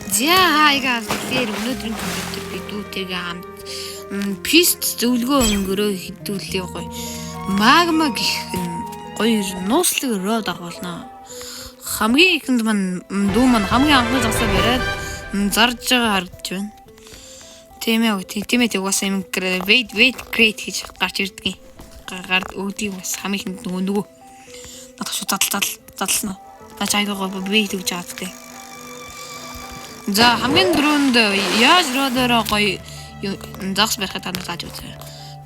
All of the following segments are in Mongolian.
За хаягаа тэгэхээр өнөөдрийн компьютер бидүүтэйгээ хамт пист зөвлөгөө өнгөрөө хэдүүлээ гоё. Магма гэх нь гоё нууцлаг род агуулна. Хамгийн ихэнд мань дүү маань хамгийн анхны засаа бариад зарж байгаа харагдаж байна. Тийм ээ угаасаа юм wait great гэж гарч ирдэг. Гард өгдөг бас хамгийн ихэнд нөгөө надад шүү задлсан. Наач айгаа wait гэж яадаг. За хамгийн дөрөнд яаж родороо гоё загс барихад та нар зааж үзье.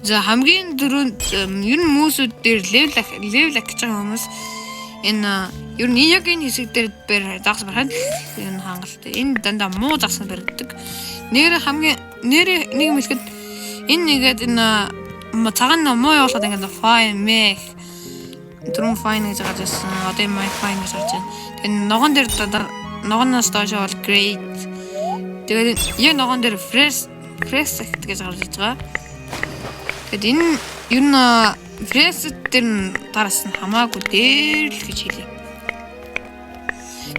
За хамгийн дөрөнд ер нь хүмүүсүүд дээр левел гэж байгаа хүмүүс энэ ер нь яг энэ хэсэг дээр загс барихад энэ хангалттай. Энэ дандаа муу загс баригддаг. Нэг юм хэлэхэд энэ нэгэд энэ цагаан муу явуулахад ингээд fine mech дөрөв fine гэж гарч ирсэн. Одоо my fine гэж гарч байна. Тэгээ ногоон дээр ногооноос доош бол great. Тэгээд яг ногоон дээр fresh гэж гарч иж байгаа. Тэгэд энэ ер нь fresh дээр тараас нь хамаагүй дээр л гэж хэлье.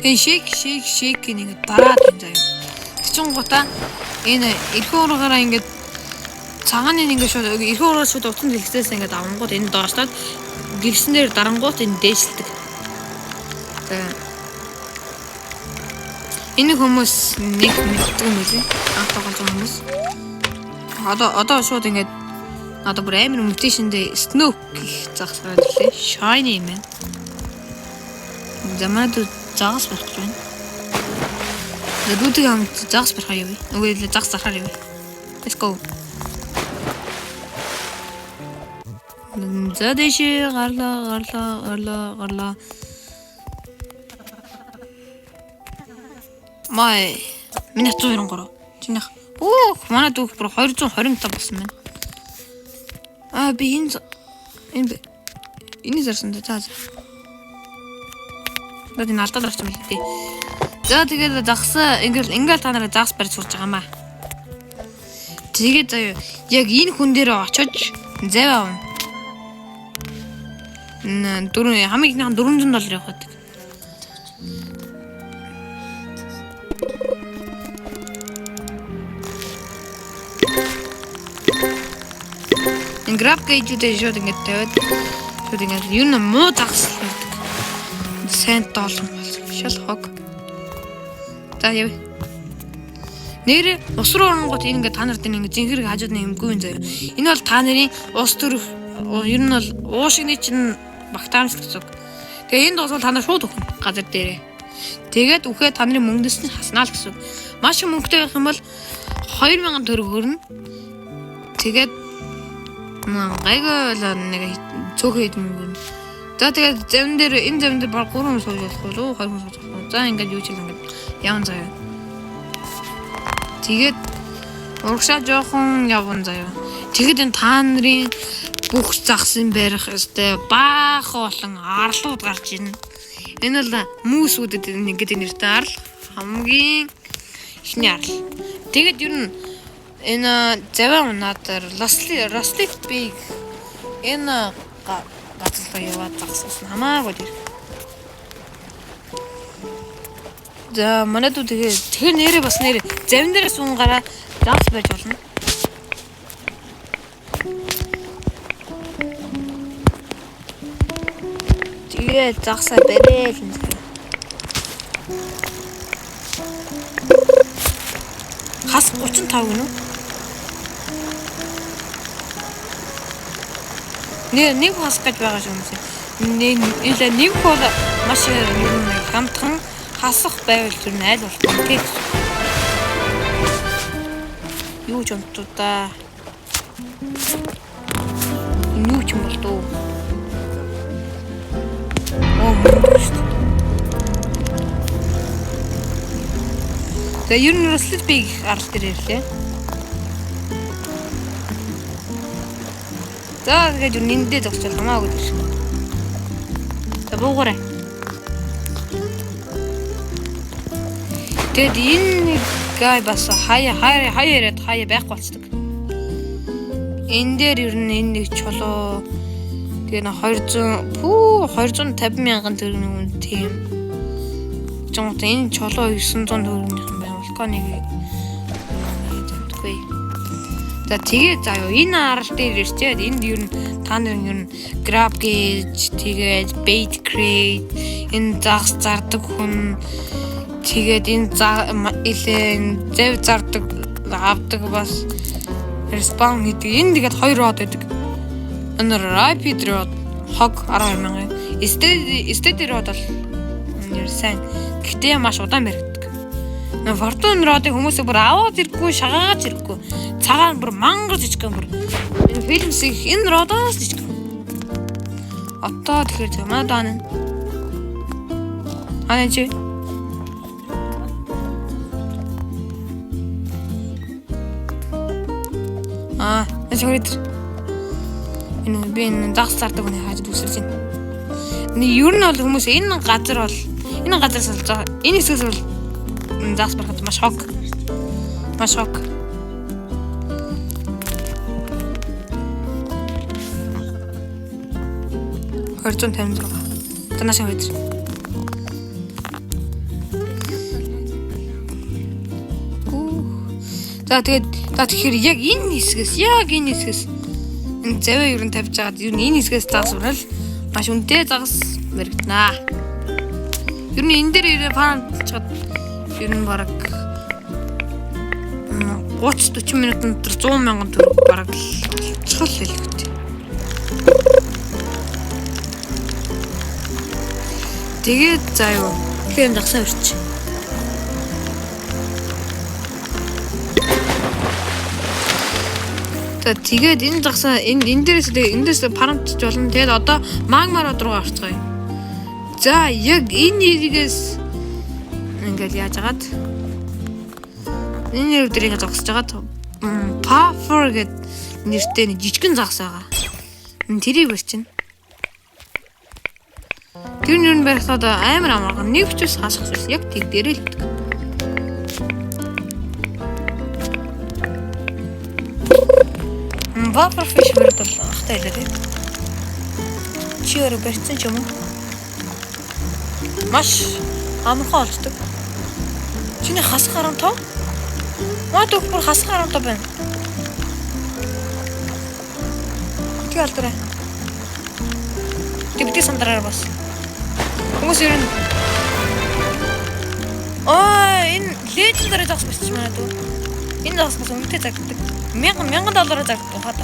Тэгээ shake нэг дараад байна заяа. Тэгчин гута энэ эрхүү ургаараа ингээд цагааны ингээд шууд эрхүү ургаараа шууд утсан дэлгэцээс ингээд авангууд энэ доошлоод гэрсэн дээр дарангууд энэ дээшилдэг. Энэ хүмүүс нэг мэддэг юм билээ. Анх тоглож байгаа хүмүүс. Одоо шууд ингээд надад бүр амар мотивашндээ Snow гэх загас гараад ирлээ. Shiny юм байна. Замад загас барих гэж байна. Дүүдийг хамт загас барих юм. Үгүй загас зарахаар юм. Let's go. За дэшээ гарлаа. Май миний 193. Чинийх. Манай дүүх бүр 225 болсон байна. Би энэ зарсан даа. Дад энэ алдаад орчих юм хэлээ. За тэгээд загсаа ингээл та нараа загс барьж сурч байгаа маа. Тэгээд заяа яг энэ хүн дээр очиж зав аавна. Хамгийн ихнийх нь $400 явах гэдэг. Grab гэжүүдээ шууд ингэж тавиад шууд ингэж юу н муу загс байдаг. Сайн доолон болсон. Шал хог. За яв. Нэр ус руу оронгууд ингэ та нарт ингэ зинхэрэг хажууд нэг юмгүй юм заяа. Энэ бол та нарын ус төрөх ер нь бол уушигны чинь бактариас гэсэн. Тэгээ энд бол та нар шууд өгнө газар дээрээ. Тэгээд үхээ та нарын мөнгөс нь хаснаа л гэсэн. Маш их мөнгөтэй байх юм бол 2000 төгрөг өрнө. Тэгээд гайгүй л нэг цөөхөн хэд мөнгө. За тэгээд энэ зам дээр баг 3 хүн сууж болох уу 2 хүн сууж болох уу. За ингээд юу ч ингэ явна заяа. Тэгээд урагшаа жоохон явна заяа. Тэгэхэд энэ та нарын бүх загсын барих өстэй баах болон арлууд гарч ирнэ. Энэ бол хүмүүсүүдэд ингээд нэртэй арал хамгийн ихний арал. Тэгээд ер нь энэ заваа надаар Rustic Big энэ газар яваад загссан хамаагүй дэр. За манай дүү тэгэхээр нэрээ бас нэр завин дээрээс унгараа загс байж болно. Тэгээд загсаа барээл юм. Хас 35 гэнэ үү? Нэг хас гэж байгаа юм шиг. Нэг бол маш хамтхан хасах байвал зүр нь аль болох тийм. Юу ч онтуудаа. Юу ч юм бол дөө. За ер нь Rustic Big арал дээр ирлээ. За тэгээд юу нэндээ зогсож хамаагүй дээ. За буугаарай. Тэгээд энэ гай бас хаяа байхгүй болцдог. Энэ дээр ер нь энэ нэг чулуу тэгээ 250,000 төгрөгийн үн тийм. Жонтой энэ чулуу 900 төгрөгийнх юм байна. иконыг мэдгүй. За тэгээ заа юу энэ арал дээр ирчээд энд юу та нар юу grab гэж тэгээд bait crate энэ загас зардаг хүн тэгээд энэ илэн зэв зардаг авдаг бас respawn гэдэг энэ тэгээд 2 род байдаг. Энэ rapid rod хог 12,000. Steady rod бол нэр сайн. Гэхдээ маш удаан баригддаг. Fortune rod-ыг хүмүүс бүр аваад ирэхгүй, шагаад ирэхгүй. Цагаан бүр мангар жижигхэн бүр. Энэ фильмсийг энэ родоос жижигхэн. Одоо тэгэхээр замаа даана. Чи sorry. Энэ би энэ загас зардаг хүний хааж үсэрч байна. Ер нь бол хүмүүс энэ газар бол энэ газараас бол энэ хэсгээс бол загас барахад маш хог. Маш хог. Хөрцөн тэмдэг. Танаас хойд. За тэгэхээр яг энэ хэсгээс энэ заваа ер нь тавьж байгаад ер нь энэ хэсгээс загас урал маш үнэтэй загас мэрэгдэнэ. Ер нь энэ дээр ирээ фармчаад ер нь бараг 30-40 минутанд 100,000 төгрөг бараг болчихвол хэлэхтэй. Тэгээд заа юу. Тэгэхээр загсаа өрч. Тэгээд энэ загсаа энэ дээрээс фармчж болно. Тэгээд одоо магмар руу орцгоё. За яг энэ нэрээс ингээд яаж агаад энэ нэр өдрийг зогсож агаад Puffer гэд нэртэй нэг жижигэн загас байгаа. Тэрийг барьчихна. Тэр нэр нь барихад амар амархан нэг хүчээс хасах яг тэг дээрээ л байдаг. Puffer fish мөрөд бол ахтай хэлээ тийм. Чи өөрөө барьсан ч юм уу? Маш амархан олддог. Чиний хасах харамтаа? Мод бүр хасах харамтаа байна. Тэг алдраа. Тэгтээ сандраар бас. Хүмүүс ер нь энэ лежендэр загас бичиж байна дүү. Энэ загас бас үнэтэй загтдаг. $1000 загтдаг хата.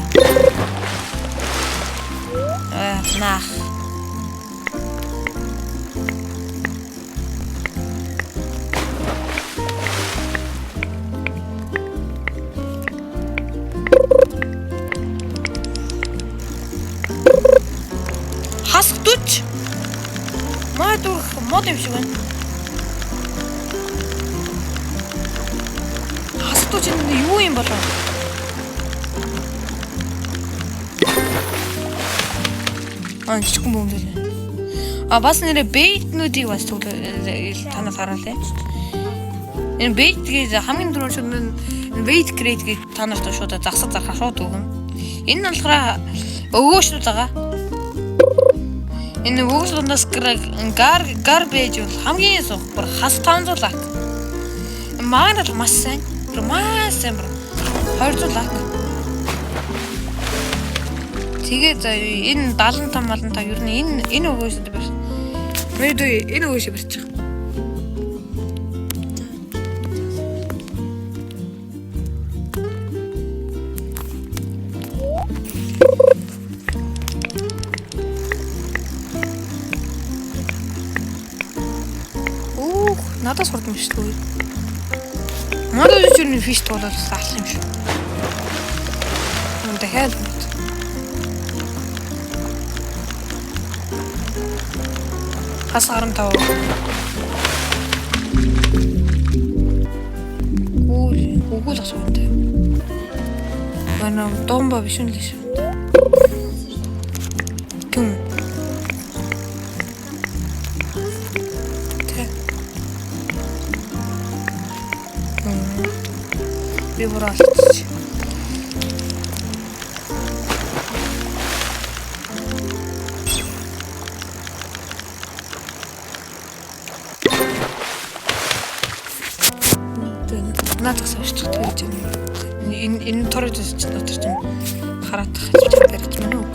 Нах. Хасдууч. Мадур мод юм шиг байна. Хасдууч энэ юу юм болов? Чичгэн бөмбөл. Бас нэрээ бейтнүүдийг бас танаас хараалаа. Энэ бейт гэж хамгийн түрүүнд шууд энэ бейт крейт гэж та нарт шууд загсаг зархаа шууд өгөн. Энэ нь болохоор өгөөшнүүд байгаа. Энэ өгөөшнүүдээс garbage бол хамгийн суух бүр хас 500 лак. Маань л маш сайн. Маш сайн. 200 лак. Тэгээ за энэ 75 малнта ер нь энэ өгөөсөд барь. Мэдээ энэ өгөөсөд барьчих. Надаас хурд юм шүү дээ. Надад ч юу фиш туулаад алах юм шүү. What the hell? Хасарам тав. Үгүй л асуунтай. Манай домба биш үү лээ. Кüm. Би буралч. наадах савчдаг тэгэж байна. Энэ торыг дотор чинь хараат хачиж барьж байна уу?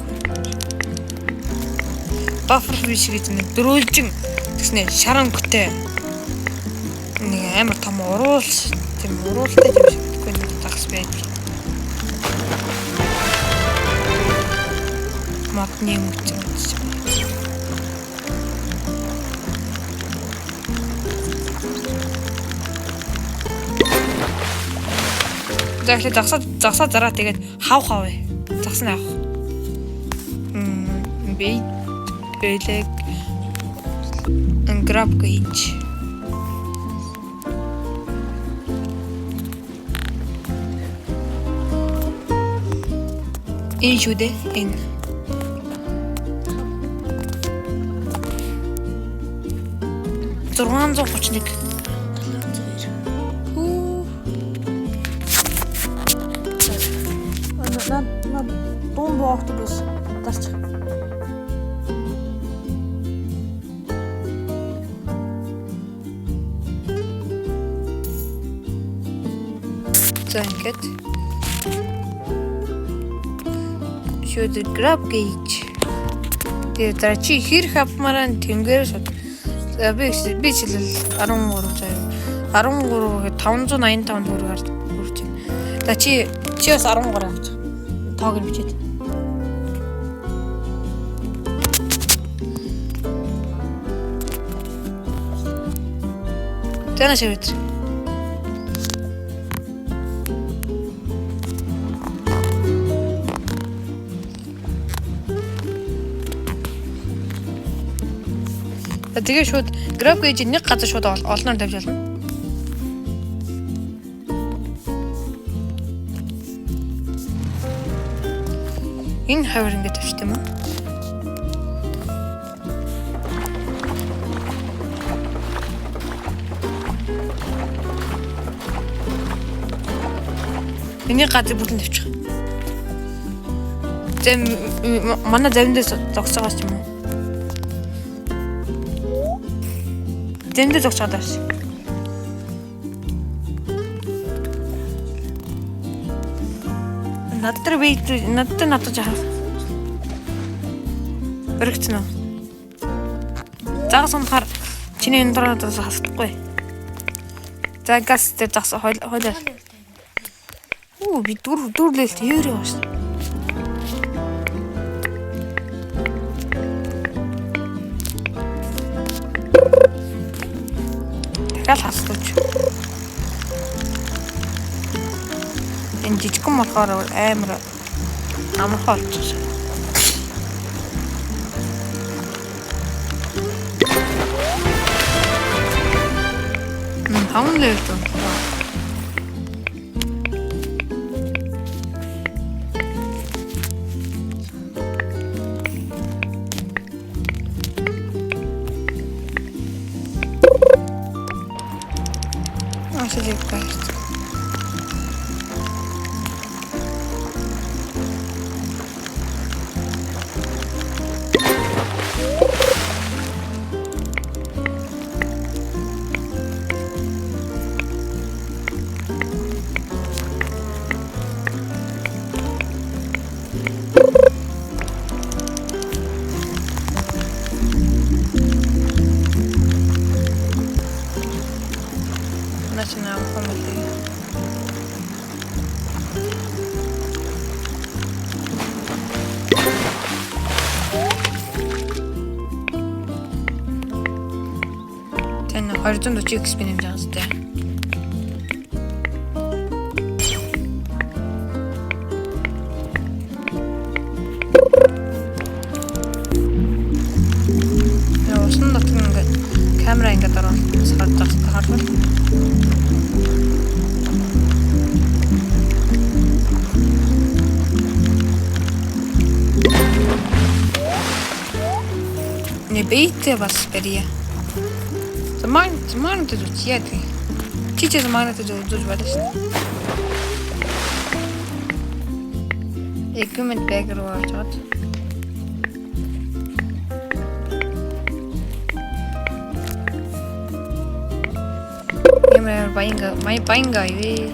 Buffer fish гэж нэг дөрүүлжин тэгснэ шарангөтэй нэг амар том уруулс тийм уруултай юм шиг тэгэхгүй нэг тагс байж. Модны юм чинь. Захлаа загсаа зараа тэгээд хав ээ. Загсан авах. Бэлэг grab гэж. Энэ шүү дээ. Энэ. $631. На бомбу автобус тарч. За ингээд шууд grab гэж. Тэгээ дараа чи хэрэг авмараа тэнгэр шууд. Би жишээл 13 585 төгрөгөөр хүрч байна. За чи бас 13 авч. Тоог нь бичээд. Тэна шивэт. Тэгээ шууд grab гэж нэг газар шууд олноор тавьж болно. Энэ хавар ингэ тавьчих юм уу? Энийг газар бүлэн тавьчих. Зэм манай завиндээс зогсоогоос юм уу? Зэндээ зогсоод байна. Надад жаа. Өргөцнө. Загас унахаар чиний энэ дөрөөдөөс хасахгүй. За газ дээр загас хойлоо. Би дүрлэлт хэврээ байна. Хасууч. Энэ жижигхэн болохоор амар амархан болчихсон. Хавн лээдэн. Тэн 240 XP нэмж байгаа зү. Усан дотор ингээд камера ингээд оруулах харвал не бейте бас перья. Заман тут яд. Чичи заман тут badаш. Equipment bag руу ороод. амар баянга ивэ.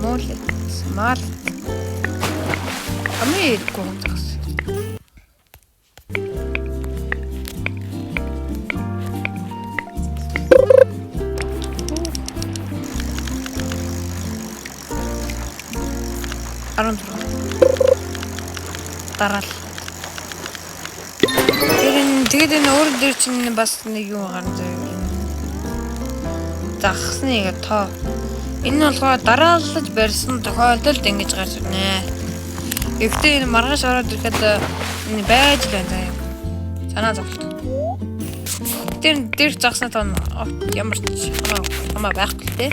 Молит смарт. Амир гонцгас. Арон дараал. Тэгээд энэ өөр дээр чинь бас нэг юм гарна заяа. Загсныг тоо. Энэ нь болохоор дараалж барьсан тохиолдолд ингэж гарч ирнэ. Гэхдээ энэ маргааш ороод ирэхэд энэ байж л байна заяа. Санаа зовлт. Тэр дэрх загснаа тоо ямар ч хамаа байхгүй л дээ.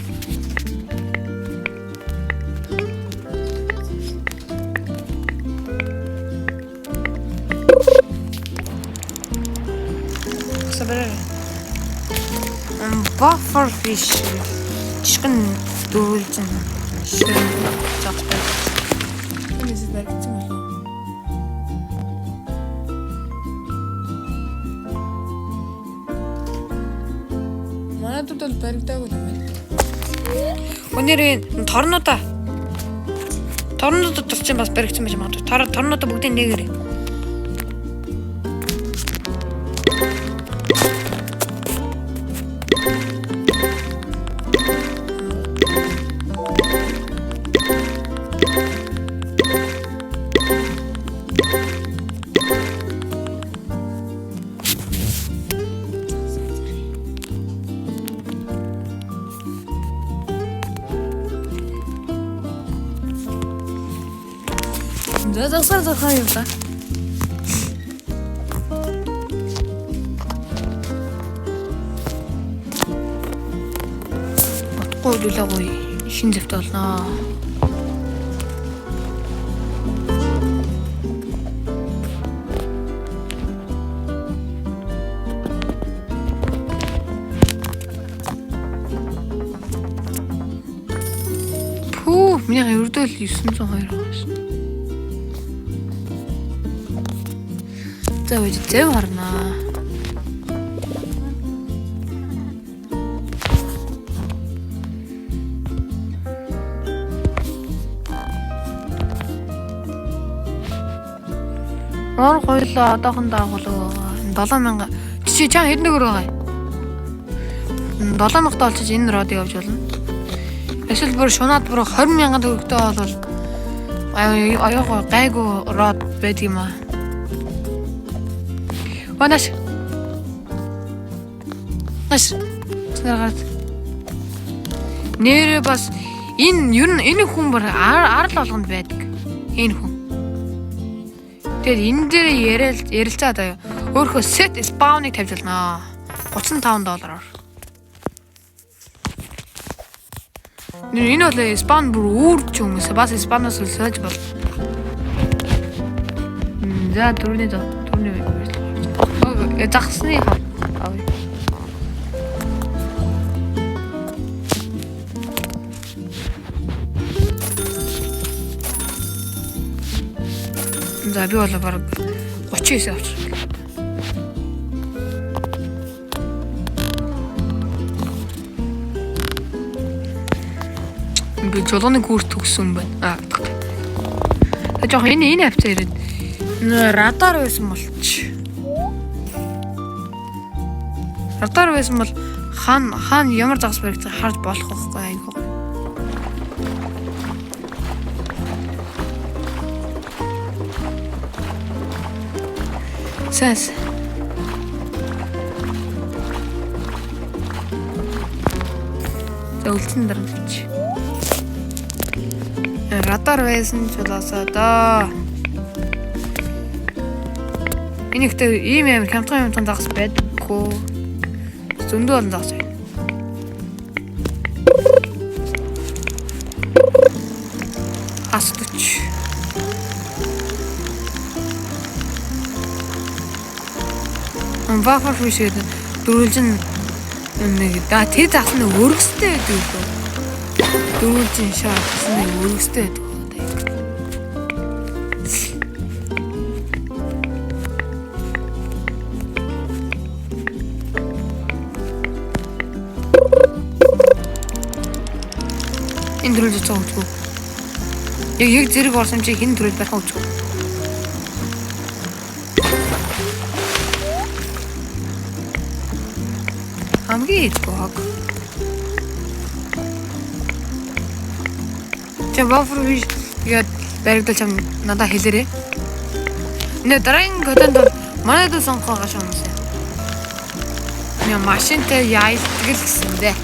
Buffer fish. Chicken дөрүүлж байна. Загтай. Энэс баригдсан байна. Манайд бол баригдаагүй юм байна. Өнөөдөр торнуудаа төрчин бас баригдсан байж магадгүй. Торнуудаа бүгдийг нээгээрэй. Засаа хаяа та. Батгойлуулаагүй шин зэвт болно. Пүү, миний ердөө л 902 байгаа шин. За үгүй зэв харнаа. Ор хоёлоо одоохондоо агуулгаа 7000 чи чам хэд нэгөр байгаа юм. 7000 та олчиж энэ род явж болно. Эсвэл бүр шунаад бүр 20,000 төгрөгтэй бол аяга гайгүй род байдаг юм аа. Банаш. Снаргад. Нэрээ бас энэ ер нь энэ хүн бүр арал болгонд байдаг. Энэ хүн. Тэгээд энэ дээр ярилцаад аяа. Өөрхөө set spawn-ыг тавьж болно. $35. Энэ бол spawn бүр үүрч юм уу? Бас spawn-аас сольж бол. За түрүүний загсны хав. За би бол баг 39 авчих. Би жолооны курс төгссөн байна. Жоо энэ авцаа ирээд радар байсан болч. Радар байсан бол хаана ямар загас баригдах харж болох байхгүй айгүй. Сэс. Зөвлөсөн дарамтлж. Радар байсан ч болоосоо доо. Энэ ихтэй ийм амар хямдхан загас байдаггүй. Зөндөө олон загас байна. Астуч. Бафар фишээд дөрвөлжин нэг да тэр загас нь өргөстэй байдаг лөө. дөрвөлжин шаа гэсэн өргөстэй байдаг. Энэ төрөл зөцөө үзгүй. Яг зэрэг орсон чи хин төрөл байх үзгүй. Хамгийн их. Чи бафер биш яг баригдал чам надад хэлээрэй. Нэ дараагийн годонд манайд сонгохоо шаамсан. Нэ машинтай яайлтгал гэсэн дээ.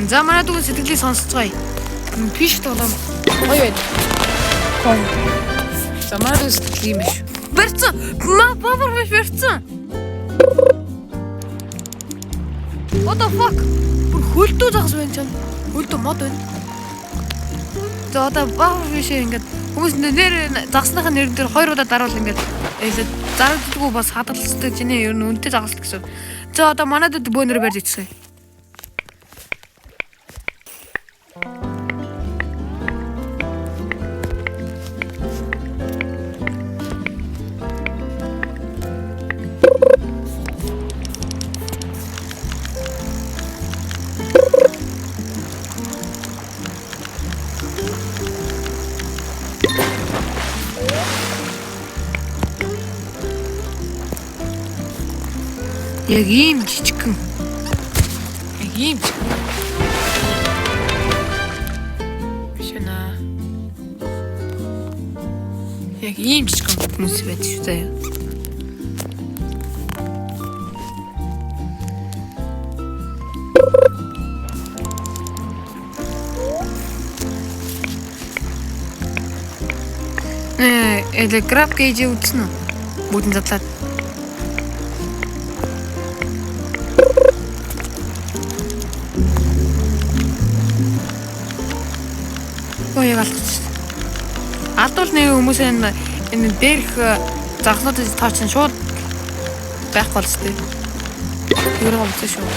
За манайд үгүй сэтгэлийг сонсцгоё. Пиш тоглоом. Гоё байд. Гоо. За манайд сэтгэл юм биш. Барьцсан. Бафер биш барьцсан. What the fuck? Хөлтөө загас байна ч. Хөлтөө мод байна. За одоо бафер биш ингээд хүмүүс нэр загсныхаа нэрэн дээр 2 удаа даруул ингээд зарагддаггүй бас хадгалцдаг чинь ер нь үнэтэй загас гэсэн. За одоо манайд бөөнөр барьж ицгээе. Яг ийм жижигхэн. Яг ийм. Бишнаа. Яг ийм жижигхэн хүмүүс байдаг шүү заяа. Граф гэж үзсэн үү? Бүгд задлаад. Яг алдчихсан. Алдвал нэг хүмүүс энэ дээрх загснуудыг тооцсон шууд байх болстой. Юу болчихсон шүү.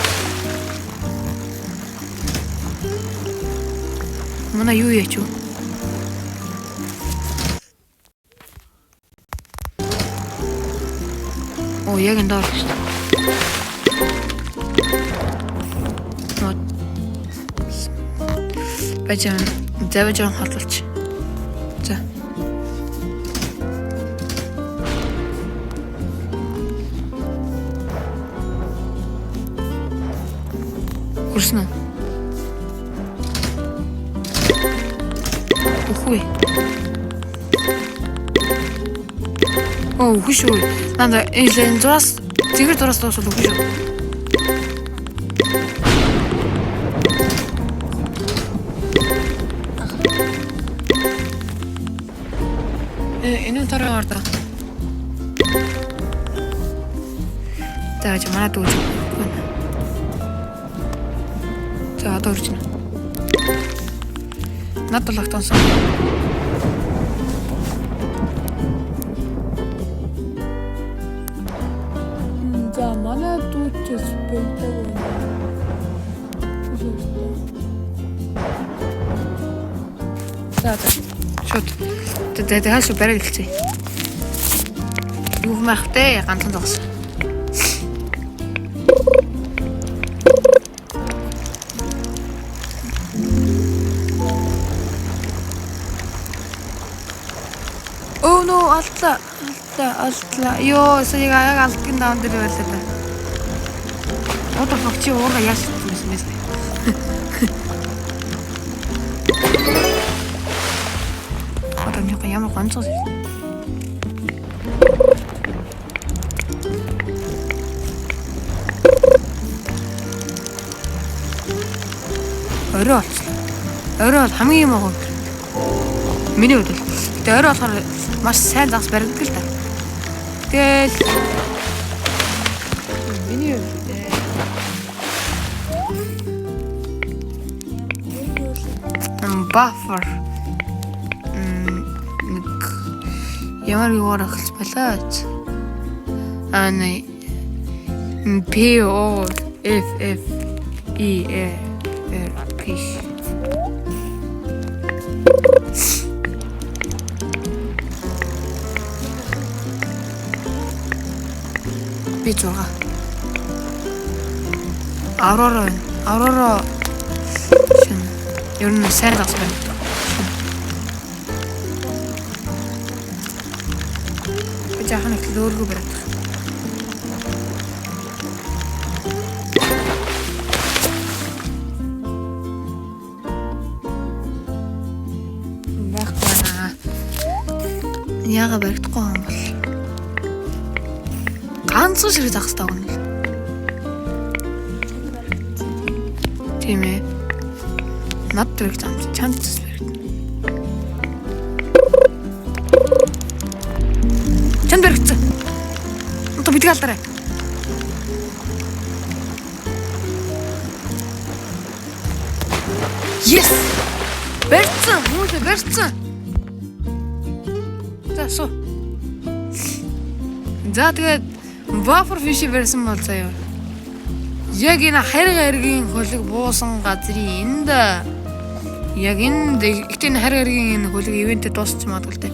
Манай юу яач вэ? Оо яг энэ доор шүү. Бачаа завжан хатлаач. За. Хүрсэн үү? Үгүй. Үгүй шүү. Нанда энэ зураас зэгэр зураас дуусах үгүй шүү. Энэ тараа ордоо. За манайд үгүй. За одоо үржин. Надад лагтансан. За манайд үчис бэлдэг байна. За шот. Тэгээд хаашаа барай гэлцээ. Юу махтай ганцхан зогсон. Oh no, алтлаа. Йоо, сая яг алтгийн даун дээр байлаа. Одоо фокчи уурга яаш юм бэ? Одоо нэг ямар ганцхан. Орой бол хамгийн юм аа. Миний хувьд л. Тэгээ орой болохоор маш сайн загас баригддаг л та. Тэгэл миний хувьд buffer ямар юугаар ахалж байлаа. Аны PO F E R fish. Би 6. Aurora шин ер нь сайн дагс байна. Жаахан их лөөргөө бариад. Яага баригдахгүй юм бол ганцхан ширхэг зах хэрэгтэй байна. Тийм ээ. Над баригд амт чанд цэс баригд. Чанд баригдсан. Өнтө бидгээ алдараа. Yes! Барьцсан, хүмүүсээ барьцсан. За тэгээд buffer fish version бол заяа. Яг энэ хариг-харгийн хөлөг буусан газрын энд яг энд ихтэй хариг-харгийн энэ хөлөг ивентэд дуусч магадгүй те.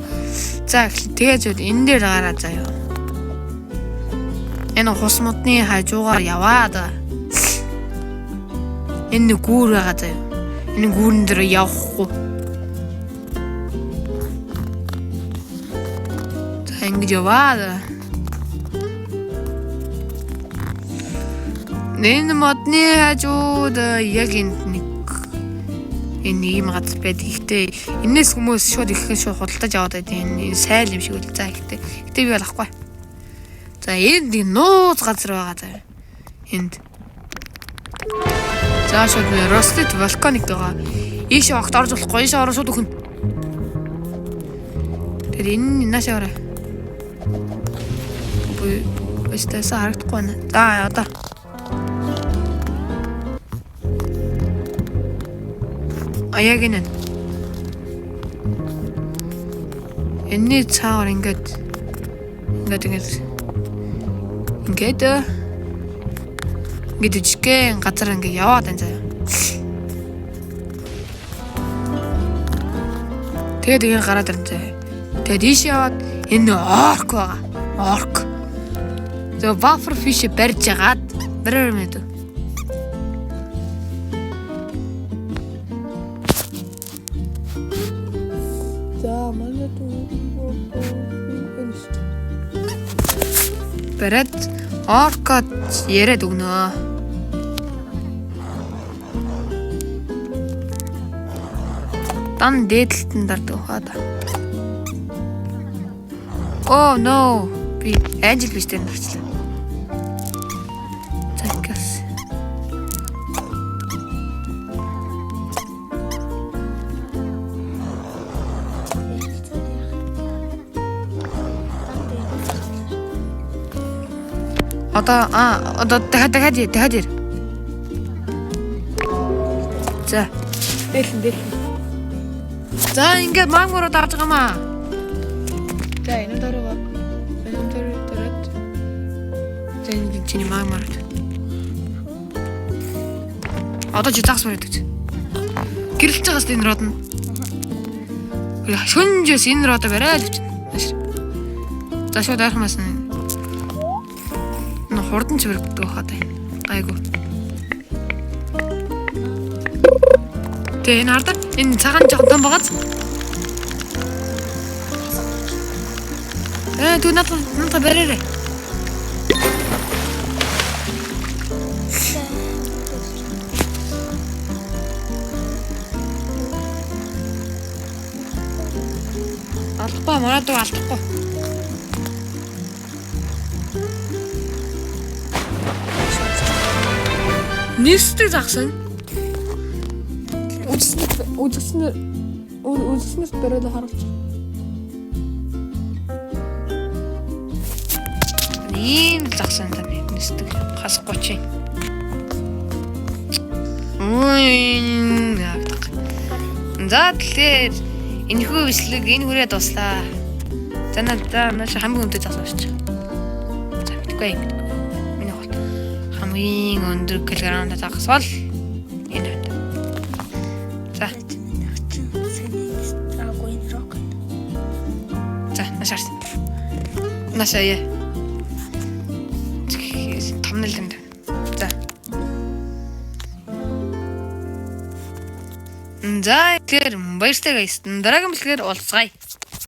За тэгээд энэ дээр гараа заяа. Энэ хус модны хажуугаар яваад энэ гүүр байгаа заяа. Энэ гүүрэн дээр явахгүй. Ингэж яваад энэ модны хажууд яг энэ ийм газар байдаг. Ихтэй энэс хүмүүс шууд ихэхэн шууд худалдаж аваад байдаг. Энэ сайл юм шиг үл. За ихтэй би болохгүй. За энд нэг нууц газар байгаа заа. Энд. За шууд Rusted Volcanic байгаа. Ийшээ огт орж болохгүй. Ийшээ ороо шууд өхөн. Тэр энэ наашаа ороо. Өстөөсөө харагдахгүй байна. За одоо. Яг энэ. Энэний цаавар ингээд жижигхэн газар ингээд яваад байна заа. Тэгээд ингэ гараад ирэн заа. Тэгээд ийш яваад энэ орк байгаа. Орк. So buffer fish барьж агаад бараар мэд. За манай бараад оркод яриад өгнө. Дан дээдлэлтэн дардаг хаад. Oh no. Би Angel биш тэр нэгчлээ. Загас. Одоо дахиад. За. Дэлэн. За ингээд мангороо дарж байгаа маа. За энэ дөрөв. Чиний маар. Одоо чи загс барьдаг. Гэрэлж байгаас энэ род нь. Шөнжөөс энэ родоо бариад өчнө. За шууд архмаас нь хурдан ч баригддаг хаад байна. Айгу. Тэгээ энэ хардаг. Энэ цагаан жоохон том байгааз. Түр надад бариарай. Алдахгүй манайд алдахгүй. Нистэй загсан. Үзснээс бариад харуулж. Ийм загсан тань нисдэг хасахгүй чи. За тэгэхээр энэхүү бичлэг энэ хүрээ дуслаа. За надад хамгийн өндөр загсан шүү. За мэдгүй юм. Миний хол хамгийн хамгийн өндөр килограммд дагсвал энэ. За. За, нашаарч. Нашаа. Томнолд. За. За, тэгэхээр баяртай guys. Дараагийн бичлэгээр уулзъя.